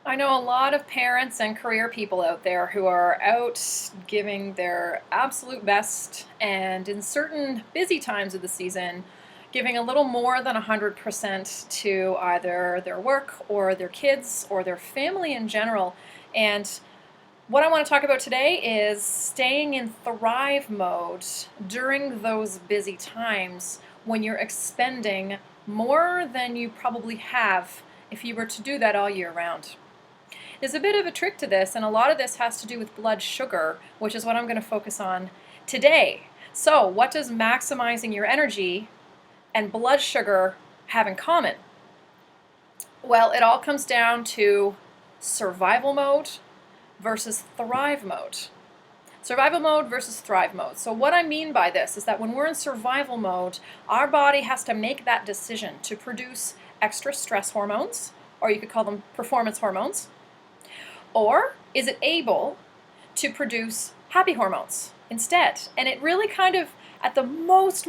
I know a lot of parents and career people out there who are out giving their absolute best and in certain busy times of the season, giving a little more than 100% to either their work or their kids or their family in general. And what I want to talk about today is staying in thrive mode during those busy times when you're expending more than you probably have if you were to do that all year round. There's a bit of a trick to this, and a lot of this has to do with blood sugar, which is what I'm going to focus on today. So, what does maximizing your energy and blood sugar have in common? Well, it all comes down to survival mode versus thrive mode. Survival mode versus thrive mode. So what I mean by this is that when we're in survival mode, our body has to make that decision to produce extra stress hormones, or you could call them performance hormones, or is it able to produce happy hormones instead? And it really kind of, at the most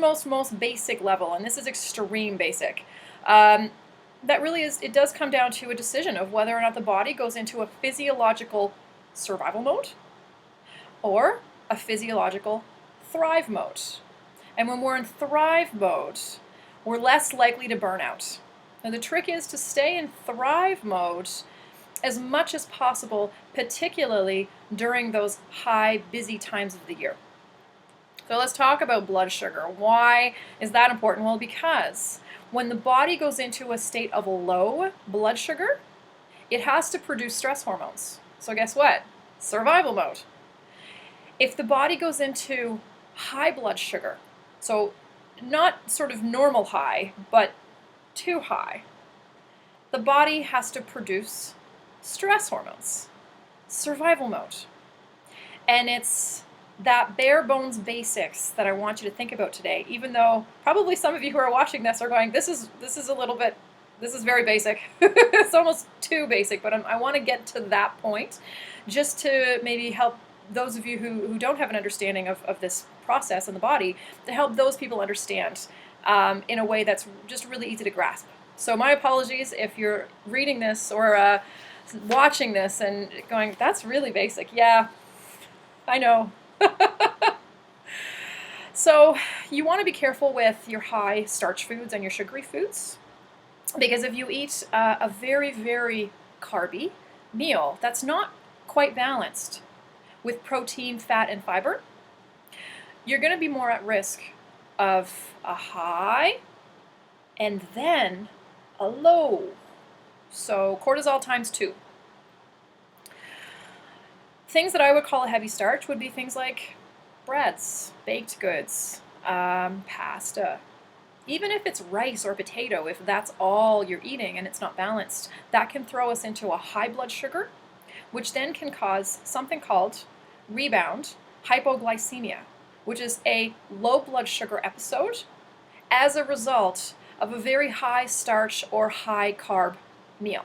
basic level, and this is extreme basic, that really is, it does come down to a decision of whether or not the body goes into a physiological survival mode or a physiological thrive mode. And when we're in thrive mode, we're less likely to burn out. Now the trick is to stay in thrive mode as much as possible, particularly during those high, busy times of the year. So let's talk about blood sugar. Why is that important? Well, because when the body goes into a state of low blood sugar, it has to produce stress hormones. So guess what? Survival mode. If the body goes into high blood sugar, so not sort of normal high, but too high, the body has to produce stress hormones, survival mode. And it's that bare bones basics that I want you to think about today, even though probably some of you who are watching this are going, this is very basic. It's almost too basic, but I want to get to that point just to maybe help those of you who don't have an understanding of this process in the body, to help those people understand in a way that's just really easy to grasp. So my apologies if you're reading this or watching this and going, that's really basic. Yeah, I know. So you want to be careful with your high starch foods and your sugary foods, because if you eat a very, very carby meal that's not quite balanced with protein, fat, and fiber, you're going to be more at risk of a high and then a low. So cortisol times 2. Things that I would call a heavy starch would be things like breads, baked goods, pasta. Even if it's rice or potato, if that's all you're eating and it's not balanced, that can throw us into a high blood sugar, which then can cause something called rebound hypoglycemia, which is a low blood sugar episode as a result of a very high starch or high carb meal.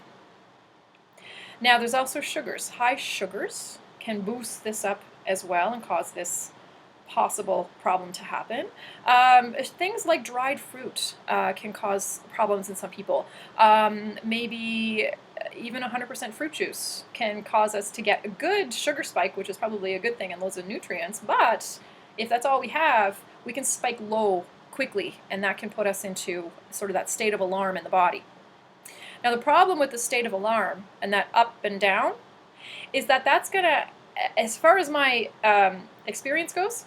Now there's also sugars. High sugars can boost this up as well and cause this possible problem to happen. Things like dried fruit can cause problems in some people. Maybe even 100% fruit juice can cause us to get a good sugar spike, which is probably a good thing and loads of nutrients. But if that's all we have, we can spike low quickly, and that can put us into sort of that state of alarm in the body. Now the problem with the state of alarm and that up and down is that that's going to, as far as my experience goes,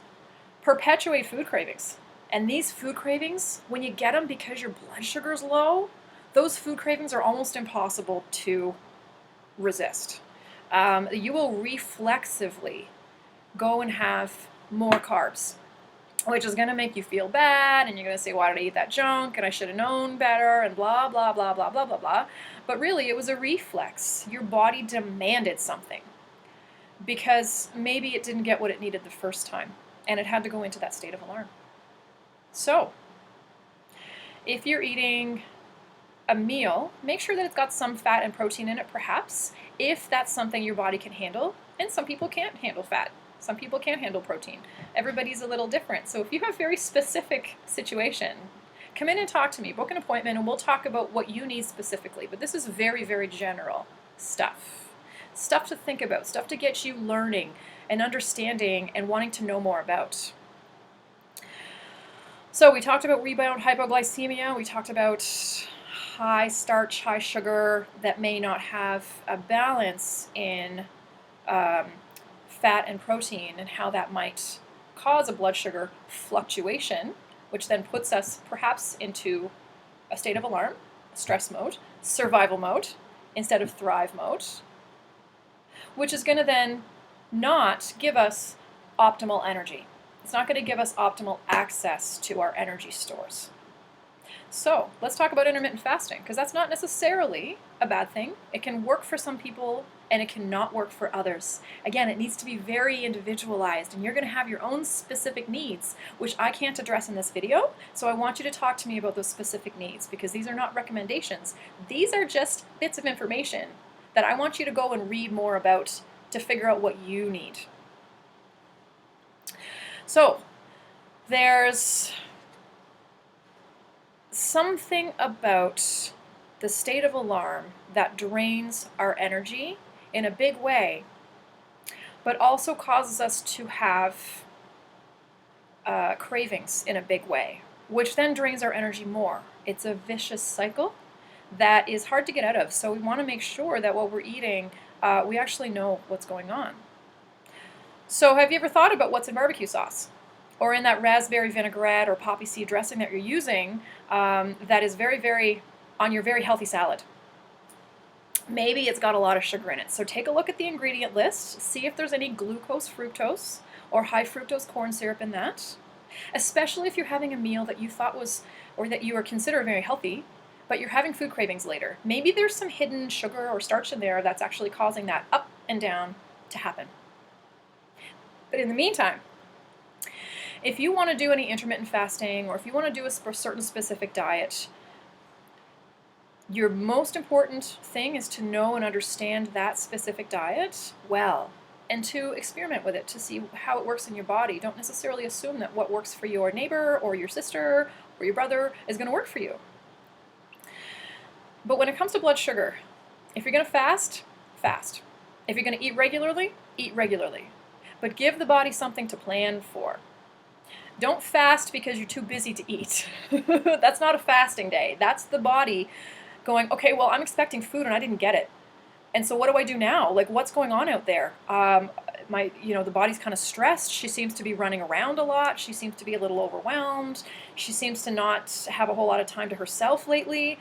perpetuate food cravings. And these food cravings, when you get them because your blood sugar is low, those food cravings are almost impossible to resist. You will reflexively go and have more carbs, which is going to make you feel bad, and you're going to say, why did I eat that junk, and I should have known better, and blah, blah, blah, blah, blah, blah, blah. But really, it was a reflex. Your body demanded something because maybe it didn't get what it needed the first time, and it had to go into that state of alarm. So, if you're eating a meal, make sure that it's got some fat and protein in it, perhaps, if that's something your body can handle, and some people can't handle fat. Some people can't handle protein. Everybody's a little different. So if you have a very specific situation, come in and talk to me. Book an appointment and we'll talk about what you need specifically. But this is very, very general. stuff. Stuff to think about, stuff to get you learning and understanding and wanting to know more about. So we talked about rebound hypoglycemia. We talked about high starch, high sugar that may not have a balance in fat and protein, and how that might cause a blood sugar fluctuation, which then puts us perhaps into a state of alarm, stress mode, survival mode, instead of thrive mode, which is going to then not give us optimal energy. It's not going to give us optimal access to our energy stores. So let's talk about intermittent fasting, because that's not necessarily a bad thing. It can work for some people and it cannot work for others. Again, it needs to be very individualized, and you're going to have your own specific needs, which I can't address in this video. So I want you to talk to me about those specific needs, because these are not recommendations. These are just bits of information that I want you to go and read more about to figure out what you need. So there's something about the state of alarm that drains our energy in a big way, but also causes us to have cravings in a big way, which then drains our energy more. It's a vicious cycle that is hard to get out of. So we want to make sure that what we're eating, we actually know what's going on. So have you ever thought about what's in barbecue sauce? Or in that raspberry vinaigrette or poppy seed dressing that you're using, that is very, very on your very healthy salad? Maybe it's got a lot of sugar in it. So take a look at the ingredient list, see if there's any glucose, fructose, or high fructose corn syrup in that. Especially if you're having a meal that you thought was, or that you are considered very healthy, but you're having food cravings later. Maybe there's some hidden sugar or starch in there that's actually causing that up and down to happen. But in the meantime, if you want to do any intermittent fasting, or if you want to do a certain specific diet, your most important thing is to know and understand that specific diet well, and to experiment with it to see how it works in your body. Don't necessarily assume that what works for your neighbor or your sister or your brother is going to work for you. But when it comes to blood sugar, if you're going to fast, fast. If you're going to eat regularly, eat regularly. But give the body something to plan for. Don't fast because you're too busy to eat. That's not a fasting day. That's the body going, okay, well, I'm expecting food and I didn't get it. And so what do I do now? Like, what's going on out there? The body's kind of stressed. She seems to be running around a lot. She seems to be a little overwhelmed. She seems to not have a whole lot of time to herself lately.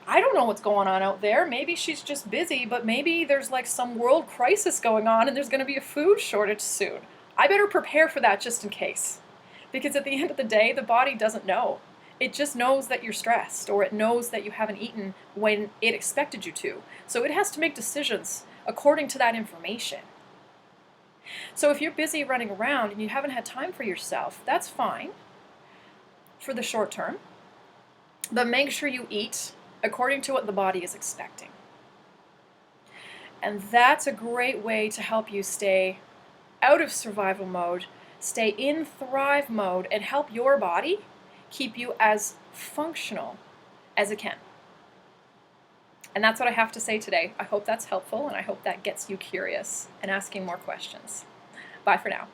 I don't know what's going on out there. Maybe she's just busy, but maybe there's like some world crisis going on and there's going to be a food shortage soon. I better prepare for that just in case. Because at the end of the day, the body doesn't know. It just knows that you're stressed, or it knows that you haven't eaten when it expected you to. So it has to make decisions according to that information. So if you're busy running around and you haven't had time for yourself, that's fine for the short term. But make sure you eat according to what the body is expecting. And that's a great way to help you stay out of survival mode, stay in thrive mode, and help your body keep you as functional as it can. And that's what I have to say today. I hope that's helpful, and I hope that gets you curious and asking more questions. Bye for now.